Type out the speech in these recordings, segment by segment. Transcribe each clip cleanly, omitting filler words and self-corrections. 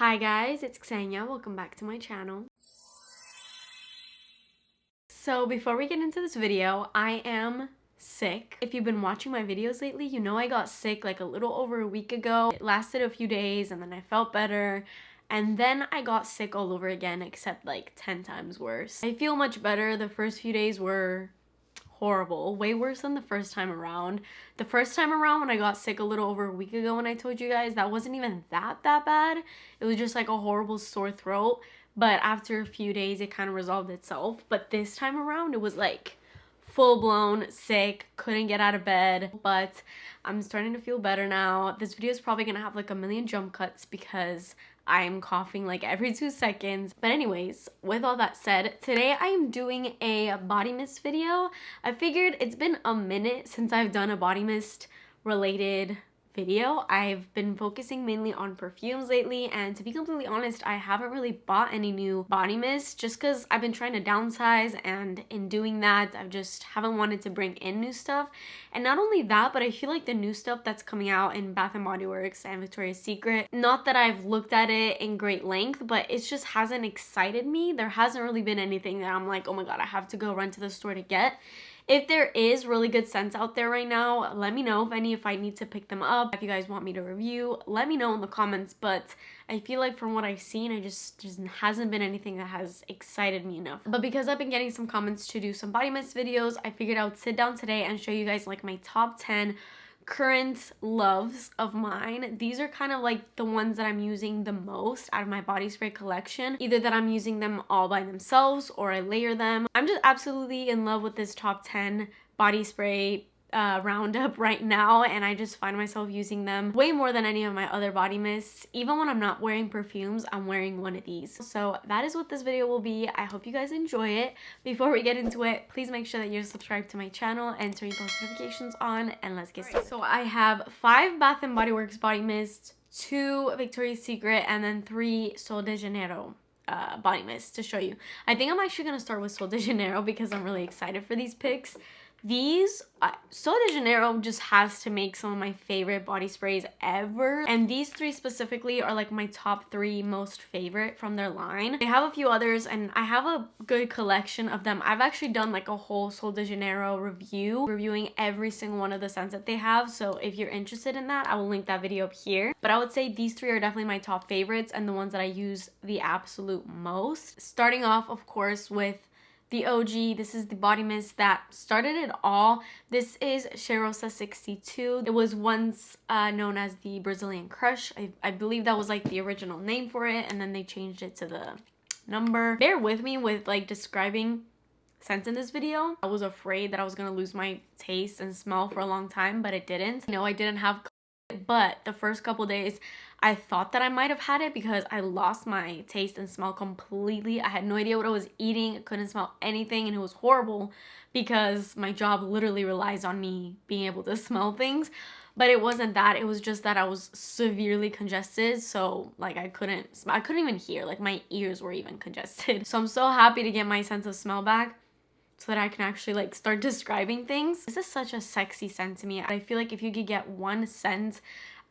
Hi guys, it's Ksenia. Welcome back to my channel. So before we get into this video, I am sick. If you've been watching my videos lately, you know I got sick like a little over a week ago. It lasted a few days and then I felt better. And then I got sick all over again, except like 10 times worse. I feel much better. The first few days were horrible, way worse than the first time around. The first time around when I got sick a little over a week ago, when I told you guys, that wasn't even that bad. It was just like a horrible sore throat, but after a few days it kind of resolved itself. But this time around it was like full-blown sick, couldn't get out of bed, but I'm starting to feel better now. This video is probably gonna have like a million jump cuts because I'm coughing like every 2 seconds. But anyways, with all that said, today I am doing a body mist video. I figured it's been a minute since I've done a body mist related video. I've been focusing mainly on perfumes lately, and to be completely honest, I haven't really bought any new body mist just because I've been trying to downsize, and in doing that I just haven't wanted to bring in new stuff. And not only that, but I feel like the new stuff that's coming out in Bath & Body Works and Victoria's Secret, not that I've looked at it in great length, but it just hasn't excited me. There hasn't really been anything that I'm like, oh my god, I have to go run to the store to get. If there is really good scents out there right now, let me know if I need to pick them up. If you guys want me to review, let me know in the comments. But I feel like from what I've seen, it just hasn't been anything that has excited me enough. But because I've been getting some comments to do some body mist videos, I figured I would sit down today and show you guys like my top 10 current loves of mine. These are kind of like the ones that I'm using the most out of my body spray collection, either that I'm using them all by themselves or I layer them. I'm just absolutely in love with this top 10 body spray roundup right now, and I just find myself using them way more than any of my other body mists. Even when I'm not wearing perfumes, I'm wearing one of these. So that is what this video will be. I hope you guys enjoy it. Before we get into it, please make sure that you're subscribed to my channel and turn your post notifications on, and let's get started. So I have 5 Bath & Body Works body mists, 2 Victoria's Secret, and then 3 Sol de Janeiro body mists to show you. I think I'm actually gonna start with Sol de Janeiro because I'm really excited for these picks. These, Sol de Janeiro just has to make some of my favorite body sprays ever. And these 3 specifically are like my top 3 most favorite from their line. They have a few others and I have a good collection of them. I've actually done like a whole Sol de Janeiro review, reviewing every single one of the scents that they have. So if you're interested in that, I will link that video up here. But I would say these 3 are definitely my top favorites and the ones that I use the absolute most. Starting off, of course, with the OG. This is the body mist that started it all. This is Cheirosa 62. It was once known as the Brazilian Crush. I believe that was like the original name for it, and then they changed it to the number. Bear with me with like describing scents in this video. I was afraid that I was gonna lose my taste and smell for a long time, but it didn't. No, I didn't have, but the first couple days I thought that I might have had it because I lost my taste and smell completely. I had no idea what I was eating. I couldn't smell anything, and it was horrible because my job literally relies on me being able to smell things. But it wasn't that. It was just that I was severely congested, so like I couldn't even hear. Like my ears were even congested. So I'm so happy to get my sense of smell back so that I can actually like start describing things. This is such a sexy scent to me. I feel like if you could get one scent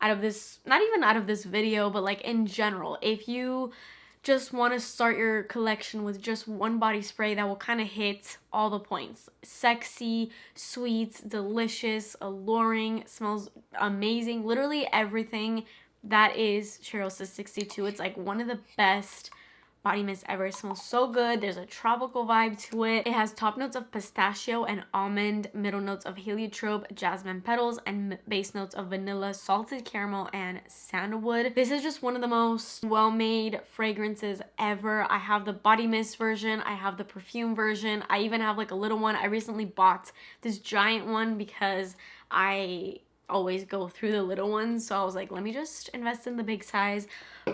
out of this, not even out of this video, but like in general, if you just want to start your collection with just one body spray that will kind of hit all the points: sexy, sweet, delicious, alluring, smells amazing, literally everything, that is Cheirosa 62. It's like one of the best body mist ever. It smells so good. There's a tropical vibe to it. It has top notes of pistachio and almond, middle notes of heliotrope, jasmine petals, and base notes of vanilla, salted caramel, and sandalwood. This is just one of the most well-made fragrances ever. I have the body mist version. I have the perfume version. I even have like a little one. I recently bought this giant one because I always go through the little ones. So I was like, let me just invest in the big size.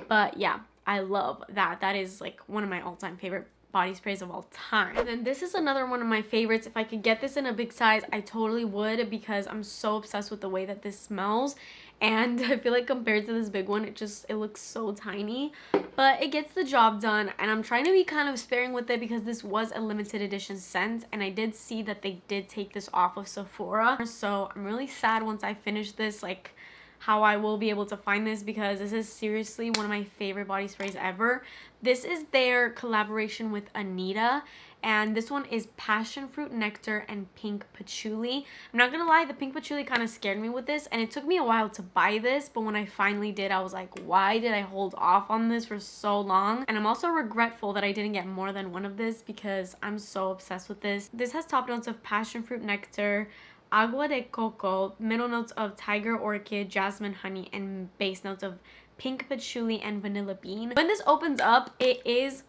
But yeah, I love that. That is like one of my all-time favorite body sprays of all time. And then this is another one of my favorites. If I could get this in a big size, I totally would, because I'm so obsessed with the way that this smells. And I feel like compared to this big one, it looks so tiny, but it gets the job done. And I'm trying to be kind of sparing with it because this was a limited edition scent, and I did see that they did take this off of Sephora. So I'm really sad once I finish this. Like, how I will be able to find this, because this is seriously one of my favorite body sprays ever. This is their collaboration with Anita, and this one is passion fruit nectar and pink patchouli. I'm not gonna lie, the pink patchouli kind of scared me with this, and it took me a while to buy this, but when I finally did, I was like, why did I hold off on this for so long? And I'm also regretful that I didn't get more than one of this, because I'm so obsessed with this. This has top notes of passion fruit nectar, agua de coco, middle notes of tiger orchid, jasmine honey, and base notes of pink patchouli and vanilla bean. When this opens up, it is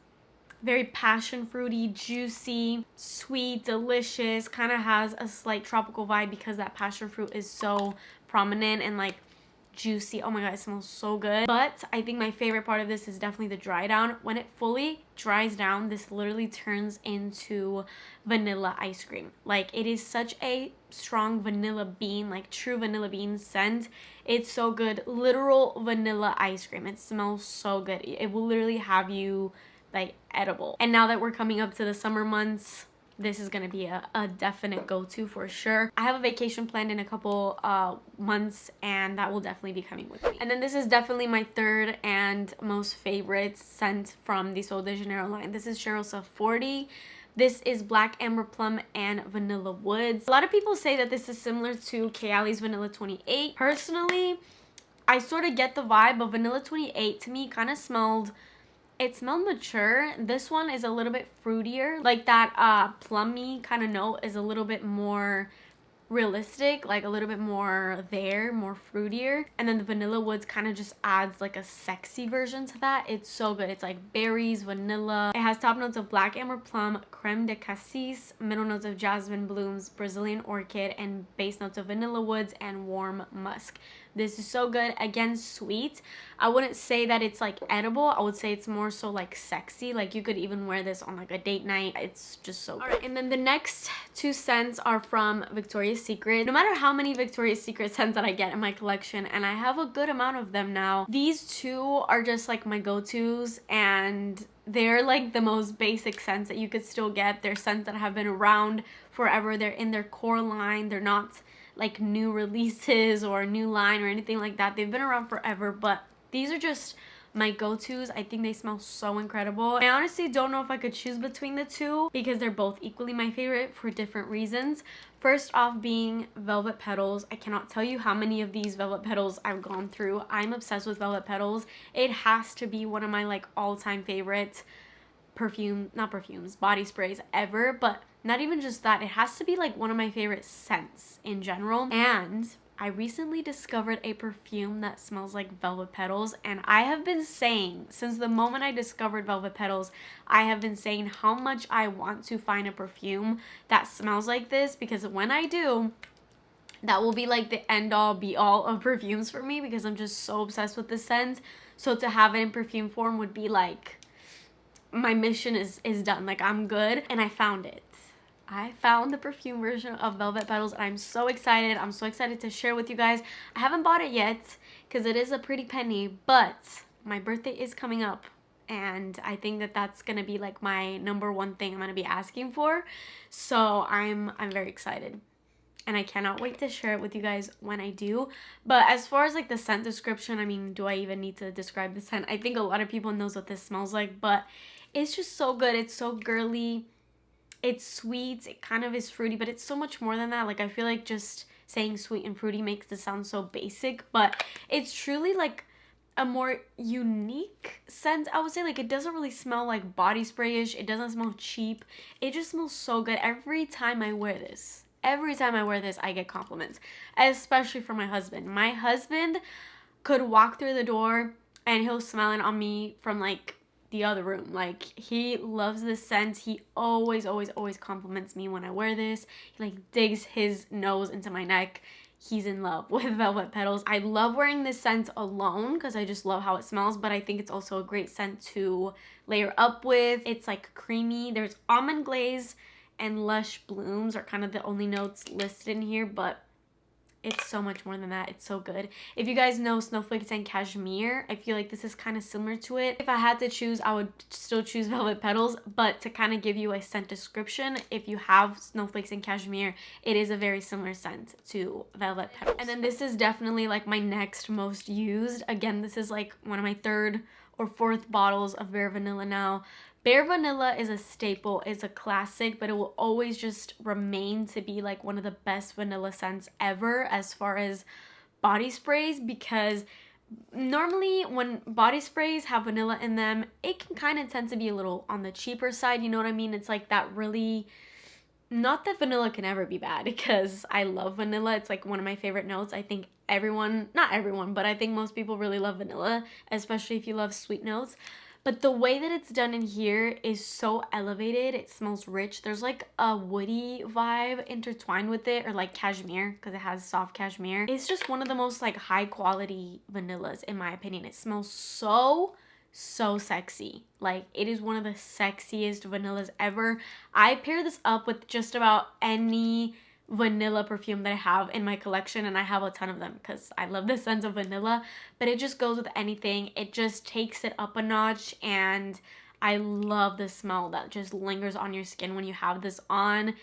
very passion fruity, juicy, sweet, delicious, kind of has a slight tropical vibe because that passion fruit is so prominent and like juicy. Oh my god, it smells so good. But I think my favorite part of this is definitely the dry down. When it fully dries down, this literally turns into vanilla ice cream. Like, it is such a strong vanilla bean, like true vanilla bean scent. It's so good. Literal vanilla ice cream. It smells so good. It will literally have you like edible. And now that we're coming up to the summer months, this is gonna be a definite go-to for sure. I have a vacation planned in a couple months, and that will definitely be coming with me. And then this is definitely my third and most favorite scent from the Sol de Janeiro line. This is Cheirosa 40. This is Black Amber Plum and Vanilla Woods. A lot of people say that this is similar to Kayali's Vanilla 28. Personally, I sort of get the vibe, but Vanilla 28 to me kind of smelled, it smelled mature. This one is a little bit fruitier. Like that plummy kind of note is a little bit more realistic, like a little bit more there, more fruitier. And then the Vanilla Woods kind of just adds like a sexy version to that. It's so good. It's like berries, vanilla. It has top notes of Black Amber Plum, creme de cassis, middle notes of jasmine blooms, Brazilian orchid, and base notes of Vanilla Woods and warm musk. This is so good. Again, sweet. I wouldn't say that it's like edible. I would say it's more so like sexy. Like, you could even wear this on like a date night. It's just so good. All right, and then the next two scents are from Victoria's Secret. No matter how many Victoria's Secret scents that I get in my collection, and I have a good amount of them now, these two are just like my go-tos, and they're like the most basic scents that you could still get. They're scents that have been around forever. They're in their core line. They're not like new releases or a new line or anything like that. They've been around forever, but these are just my go-tos. I think they smell so incredible. I honestly don't know if I could choose between the two, because they're both equally my favorite for different reasons. First off being Velvet Petals. I cannot tell you how many of these Velvet Petals I've gone through. I'm obsessed with Velvet Petals. It has to be one of my like all-time favorite body sprays ever. But not even just that, it has to be like one of my favorite scents in general. And I recently discovered a perfume that smells like Velvet Petals, and I have been saying since the moment I discovered Velvet Petals, I have been saying how much I want to find a perfume that smells like this, because when I do, that will be like the end all be all of perfumes for me, because I'm just so obsessed with this scent. So to have it in perfume form would be like, my mission is done. Like, I'm good. And I found it. I found the perfume version of Velvet Petals, and I'm so excited. I'm so excited to share with you guys. I haven't bought it yet because it is a pretty penny, but my birthday is coming up, and I think that that's gonna be like my #1 thing I'm gonna be asking for. So I'm very excited, and I cannot wait to share it with you guys when I do. But as far as like the scent description, I mean, do I even need to describe the scent? I think a lot of people knows what this smells like, but it's just so good. It's so girly. It's sweet. It kind of is fruity, but it's so much more than that. Like, I feel like just saying sweet and fruity makes it sound so basic, but it's truly like a more unique scent, I would say. Like, it doesn't really smell like body spray-ish. It doesn't smell cheap. It just smells so good. Every time I wear this, I get compliments, especially from my husband. My husband could walk through the door and he'll smell it on me from like the other room. Like, he loves this scent. He always compliments me when I wear this. He like digs his nose into my neck. He's in love with Velvet Petals. I love wearing this scent alone because I just love how it smells, but I think it's also a great scent to layer up with. It's like creamy. There's almond glaze and lush blooms are kind of the only notes listed in here, but it's so much more than that. It's so good. If you guys know Snowflakes and Cashmere, I feel like this is kind of similar to it. If I had to choose, I would still choose Velvet Petals, but to kind of give you a scent description, if you have Snowflakes and Cashmere, it is a very similar scent to Velvet Petals. And then this is definitely like my next most used. Again, this is like one of my third or fourth bottles of Bare Vanilla now. Bare Vanilla is a staple, it's a classic, but it will always just remain to be like one of the best vanilla scents ever as far as body sprays, because normally when body sprays have vanilla in them, it can kind of tend to be a little on the cheaper side, you know what I mean? It's like that really, not that vanilla can ever be bad, because I love vanilla. It's like one of my favorite notes. I think everyone, not everyone, but I think most people really love vanilla, especially if you love sweet notes. But the way that it's done in here is so elevated. It smells rich. There's like a woody vibe intertwined with it, or like cashmere, because it has soft cashmere. It's just one of the most like high quality vanillas in my opinion. It smells so sexy. Like, it is one of the sexiest vanillas ever. I pair this up with just about any vanilla perfume that I have in my collection, and I have a ton of them because I love the scent of vanilla, but it just goes with anything. It just takes it up a notch, and I love the smell that just lingers on your skin when you have this on.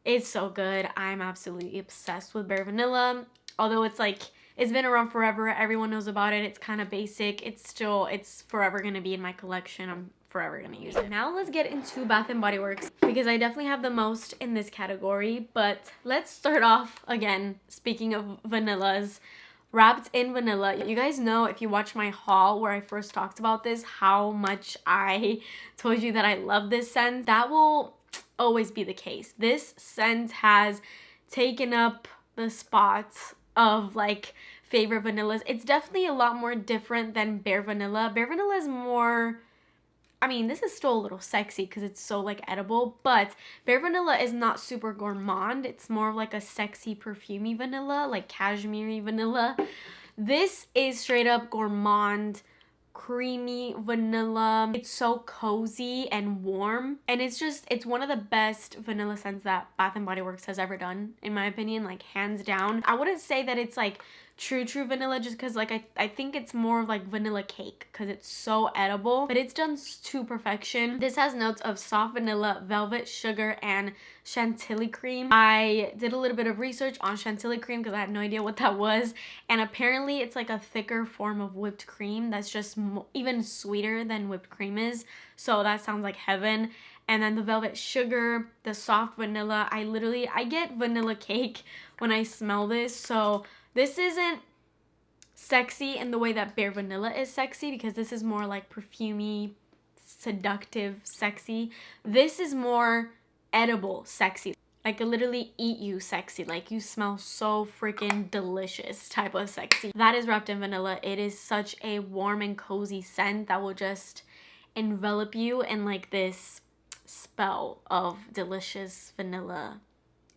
It's so good. I'm absolutely obsessed with Bare Vanilla. Although it's like, it's been around forever, everyone knows about it, it's kind of basic, it's forever gonna be in my collection. I'm forever gonna use it. Now let's get into Bath & Body Works, because I definitely have the most in this category. But let's start off, again, speaking of vanillas, wrapped in vanilla. You guys know, if you watch my haul where I first talked about this, how much I told you that I love this scent. That will always be the case. This scent has taken up the spot of like favorite vanillas. It's definitely a lot more different than Bare Vanilla. Bare Vanilla is more, I mean, this is still a little sexy because it's so like edible, but Bare Vanilla is not super gourmand. It's more of like a sexy perfumey vanilla, like cashmere vanilla. This is straight up gourmand, creamy vanilla. It's so cozy and warm, and it's one of the best vanilla scents that Bath & Body Works has ever done, in my opinion, like hands down. I wouldn't say that it's like true vanilla, just because like I think it's more of like vanilla cake because it's so edible, but it's done to perfection. This has notes of soft vanilla, velvet, sugar, and chantilly cream. I did a little bit of research on chantilly cream because I had no idea what that was, and apparently it's like a thicker form of whipped cream that's just even sweeter than whipped cream is, so that sounds like heaven. And then the velvet sugar, the soft vanilla, I get vanilla cake when I smell this. So this isn't sexy in the way that Bare Vanilla is sexy, because this is more like perfumey, seductive, sexy. This is more edible sexy, like a literally eat you sexy, like you smell so freaking delicious type of sexy. That is wrapped in vanilla. It is such a warm and cozy scent that will just envelop you in like this spell of delicious vanilla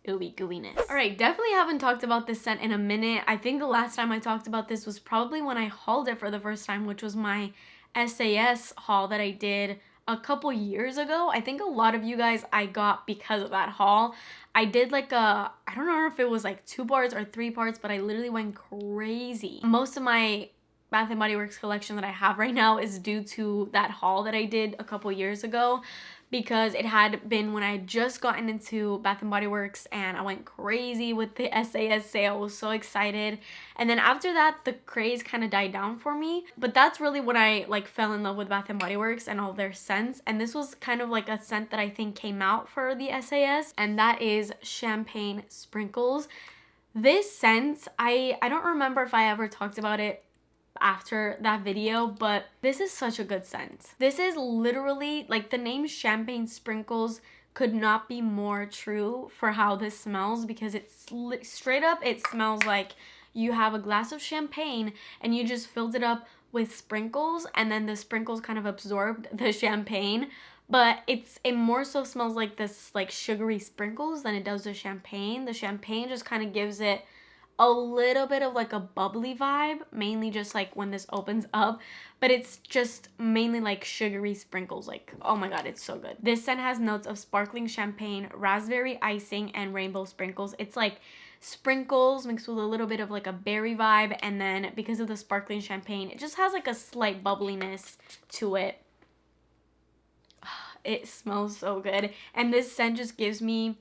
ooey gooiness. All right, definitely haven't talked about this scent in a minute. I think the last time I talked about this was probably when I hauled it for the first time, which was my SAS haul that I did a couple years ago. I think a lot of you guys I got because of that haul. I did like I don't know if it was like 2 parts or 3 parts, but I literally went crazy. Most of my Bath & Body Works collection that I have right now is due to that haul that I did a couple years ago, because it had been when I just gotten into Bath & Body Works and I went crazy with the SAS sale. I was so excited. And then after that, the craze kind of died down for me. But that's really when I like fell in love with Bath & Body Works and all their scents. And this was kind of like a scent that I think came out for the SAS, and that is Champagne Sprinkles. This scent, I don't remember if I ever talked about it after that video, but this is such a good scent. This is literally like, the name Champagne Sprinkles could not be more true for how this smells, because it's straight up, it smells like you have a glass of champagne and you just filled it up with sprinkles, and then the sprinkles kind of absorbed the champagne. But it more so smells like this like sugary sprinkles than it does the champagne. The champagne just kind of gives it a little bit of like a bubbly vibe, mainly just like when this opens up, but it's just mainly like sugary sprinkles. Like, oh my god, it's so good. This scent has notes of sparkling champagne, raspberry icing, and rainbow sprinkles. It's like sprinkles mixed with a little bit of like a berry vibe, and then because of the sparkling champagne, it just has like a slight bubbliness to it. It smells so good, and this scent just gives me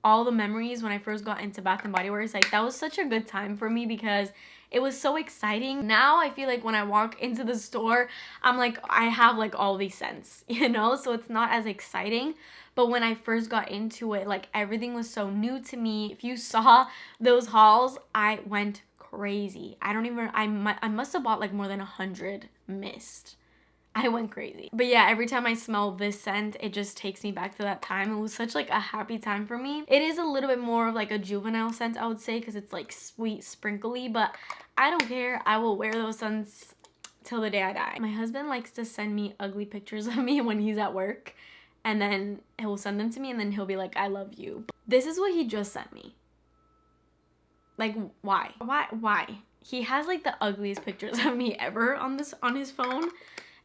all the memories when I first got into Bath and Body Works. Like, that was such a good time for me because it was so exciting. Now I feel like when I walk into the store, I'm like, I have like all these scents, you know, so it's not as exciting. But when I first got into it, like, everything was so new to me. If you saw those hauls, I went crazy. I must have bought like more than 100 mist. I went crazy. But yeah, every time I smell this scent, it just takes me back to that time. It was such like a happy time for me. It is a little bit more of like a juvenile scent, I would say, because it's like sweet, sprinkly, but I don't care. I will wear those scents till the day I die. My husband likes to send me ugly pictures of me when he's at work, and then he'll send them to me, and then he'll be like, I love you. This is what he just sent me. Like, why? Why? He has like the ugliest pictures of me ever on his phone.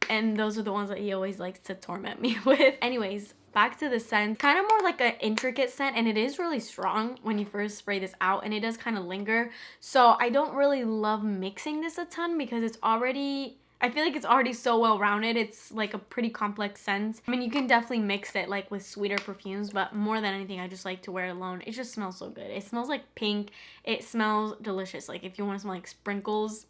And those are the ones that he always likes to torment me with. Anyways, back to the scent. Kind of more like an intricate scent, and it is really strong when you first spray this out, and it does kind of linger. So I don't really love mixing this a ton because it's already, I feel like it's already so well rounded. It's like a pretty complex scent. I mean, you can definitely mix it like with sweeter perfumes, but more than anything, I just like to wear it alone. It just smells so good. It smells like pink. It smells delicious. Like, if you want to smell like sprinkles,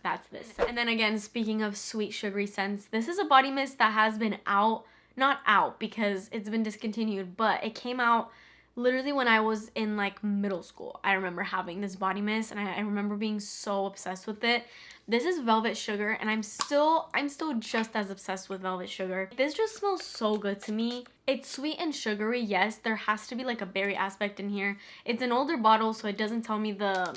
that's this. And then again, speaking of sweet sugary scents, this is a body mist that has been out, not out because it's been discontinued, but it came out literally when I was in like middle school. I remember having this body mist, and I remember being so obsessed with it. This is Velvet Sugar, and I'm still just as obsessed with Velvet Sugar. This just smells so good to me. It's sweet and sugary. Yes, there has to be like a berry aspect in here. It's an older bottle, so it doesn't tell me the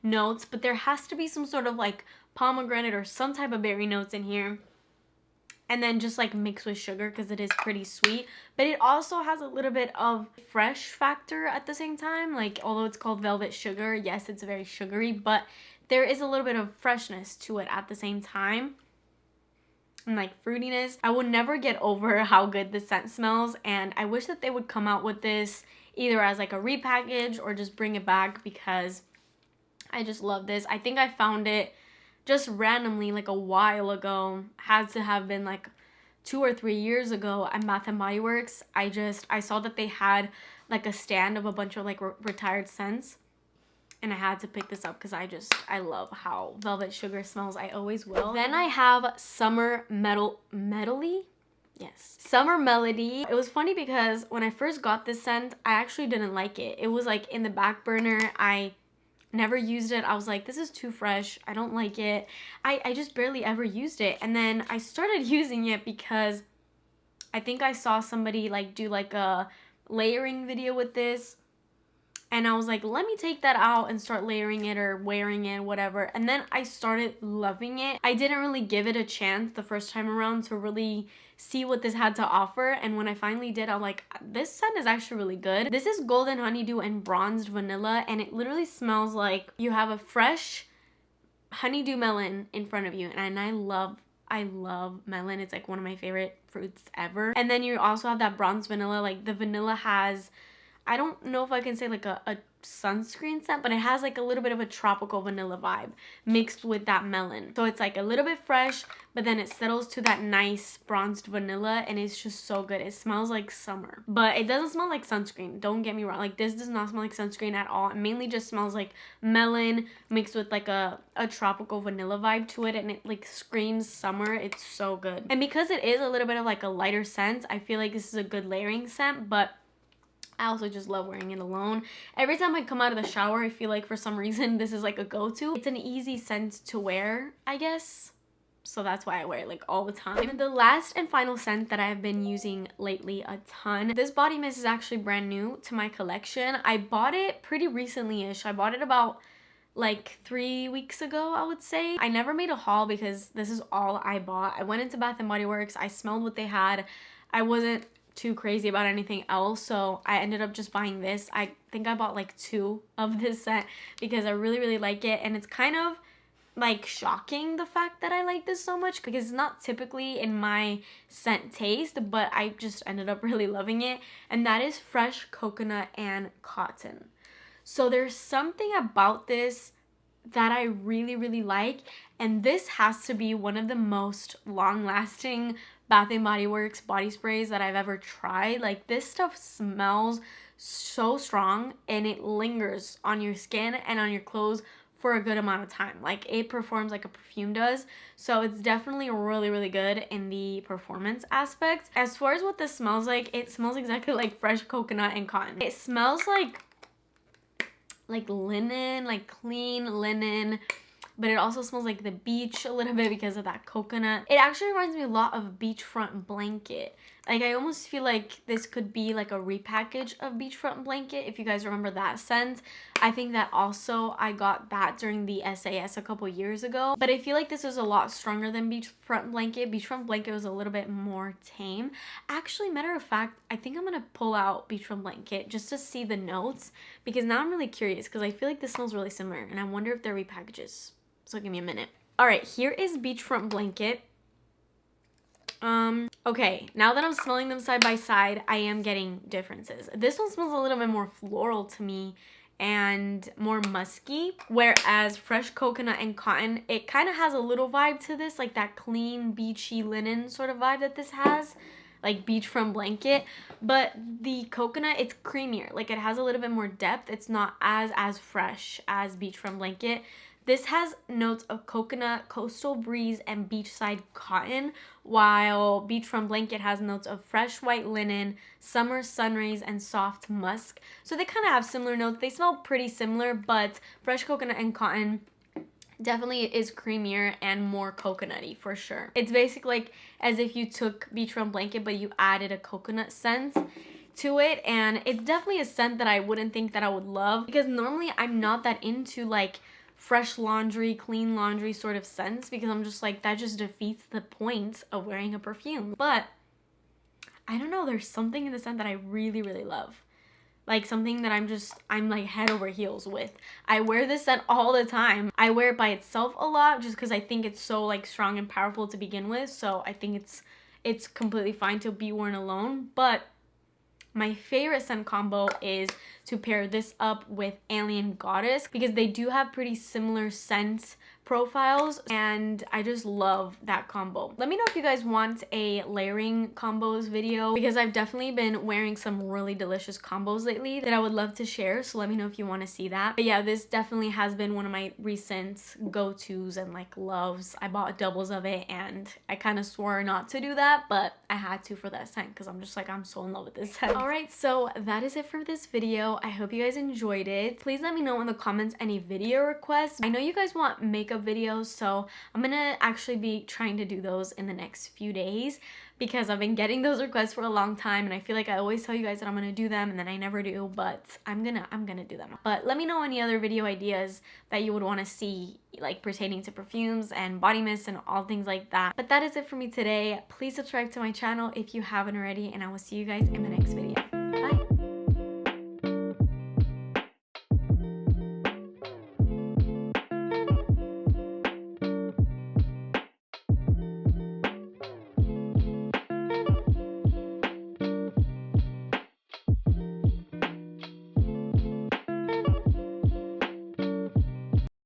notes, but there has to be some sort of like pomegranate or some type of berry notes in here, and then just like mixed with sugar because it is pretty sweet. But it also has a little bit of fresh factor at the same time. Like, although it's called Velvet Sugar, yes, it's very sugary, but there is a little bit of freshness to it at the same time, and like fruitiness. I will never get over how good the scent smells, and I wish that they would come out with this either as like a repackage or just bring it back because I just love this. I think I found it just randomly like a while ago. Had to have been like 2 or 3 years ago at Bath and Body Works. I saw that they had like a stand of a bunch of like retired scents, and I had to pick this up because I love how Velvet Sugar smells. I always will. Then I have Summer Melody. Yes, Summer Melody. It was funny because when I first got this scent, I actually didn't like it. It was like in the back burner. I never used it. I was like, this is too fresh. I don't like it. I just barely ever used it. And then I started using it because I think I saw somebody like do like a layering video with this. And I was like, let me take that out and start layering it or wearing it, whatever. And then I started loving it. I didn't really give it a chance the first time around to really see what this had to offer. And when I finally did, I'm like, this scent is actually really good. This is Golden Honeydew and Bronzed Vanilla. And it literally smells like you have a fresh honeydew melon in front of you. And I love melon. It's like one of my favorite fruits ever. And then you also have that bronzed vanilla. Like, the vanilla has, I don't know if I can say like a sunscreen scent, but it has like a little bit of a tropical vanilla vibe mixed with that melon. So it's like a little bit fresh, but then it settles to that nice bronzed vanilla, and it's just so good. It smells like summer, but it doesn't smell like sunscreen. Don't get me wrong. Like, this does not smell like sunscreen at all. It mainly just smells like melon mixed with like a tropical vanilla vibe to it, and it like screams summer. It's so good. And because it is a little bit of like a lighter scent, I feel like this is a good layering scent, but I also just love wearing it alone. Every time I come out of the shower, I feel like for some reason this is like a go-to. It's an easy scent to wear, I guess. So that's why I wear it like all the time. And the last and final scent that I've been using lately a ton. This body mist is actually brand new to my collection. I bought it pretty recently-ish. I bought it about like 3 weeks ago, I would say. I never made a haul because this is all I bought. I went into Bath and Body Works. I smelled what they had. I wasn't too crazy about anything else, so I ended up just buying this. I think I bought like 2 of this scent because I really like it, and it's kind of like shocking the fact that I like this so much because it's not typically in my scent taste, but I just ended up really loving it, and that is Fresh Coconut and Cotton. So there's something about this that I really, really like, and this has to be one of the most long-lasting Bath & Body Works body sprays that I've ever tried. Like, this stuff smells so strong and it lingers on your skin and on your clothes for a good amount of time. Like, it performs like a perfume does, so it's definitely really, really good in the performance aspect. As far as what this smells like, it smells exactly like fresh coconut and cotton. It smells like linen, like clean linen, but it also smells like the beach a little bit because of that coconut. It actually reminds me a lot of beachfront blanket. Like, I almost feel like this could be like a repackage of beachfront blanket, if you guys remember that scent. I think that also I got that during the SAS a couple years ago, but I feel like this is a lot stronger than beachfront blanket. Beachfront blanket was a little bit more tame. Actually, matter of fact, I think I'm gonna pull out beachfront blanket just to see the notes, because now I'm really curious, because I feel like this smells really similar and I wonder if they're repackages. So give me a minute. All right, here is beachfront blanket. Okay, now that I'm smelling them side by side, I am getting differences. This one smells a little bit more floral to me and more musky, whereas fresh coconut and cotton, it kind of has a little vibe to this, like that clean beachy linen sort of vibe that this has, like beachfront blanket. But the coconut, it's creamier, like it has a little bit more depth. It's not as fresh as beachfront blanket. This has notes of coconut, coastal breeze, and beachside cotton, while beachfront blanket has notes of fresh white linen, summer sun rays, and soft musk. So they kind of have similar notes. They smell pretty similar, but fresh coconut and cotton definitely is creamier and more coconutty for sure. It's basically like as if you took beachfront blanket, but you added a coconut scent to it, and it's definitely a scent that I wouldn't think that I would love, because normally I'm not that into like fresh laundry, clean laundry sort of scents, because I'm just like, that just defeats the point of wearing a perfume. But I don't know, there's something in the scent that I really, really love. Like something that I'm like head over heels with. I wear this scent all the time. I wear it by itself a lot just because I think it's so like strong and powerful to begin with. So I think it's completely fine to be worn alone. But my favorite scent combo is to pair this up with Alien Goddess, because they do have pretty similar scent profiles and I just love that combo. Let me know if you guys want a layering combos video, because I've definitely been wearing some really delicious combos lately that I would love to share, so let me know if you want to see that. But yeah, this definitely has been one of my recent go-tos and like loves. I bought doubles of it and I kind of swore not to do that, but I had to for that scent because I'm just like, I'm so in love with this scent. Alright, so that is it for this video. I hope you guys enjoyed it. Please let me know in the comments any video requests. I know you guys want makeup videos, so I'm gonna actually be trying to do those in the next few days, because I've been getting those requests for a long time and I feel like I always tell you guys that I'm gonna do them and then I never do, but I'm gonna do them. But let me know any other video ideas that you would want to see, like pertaining to perfumes and body mists and all things like that. But that is it for me today. Please subscribe to my channel if you haven't already, and I will see you guys in the next video. Bye.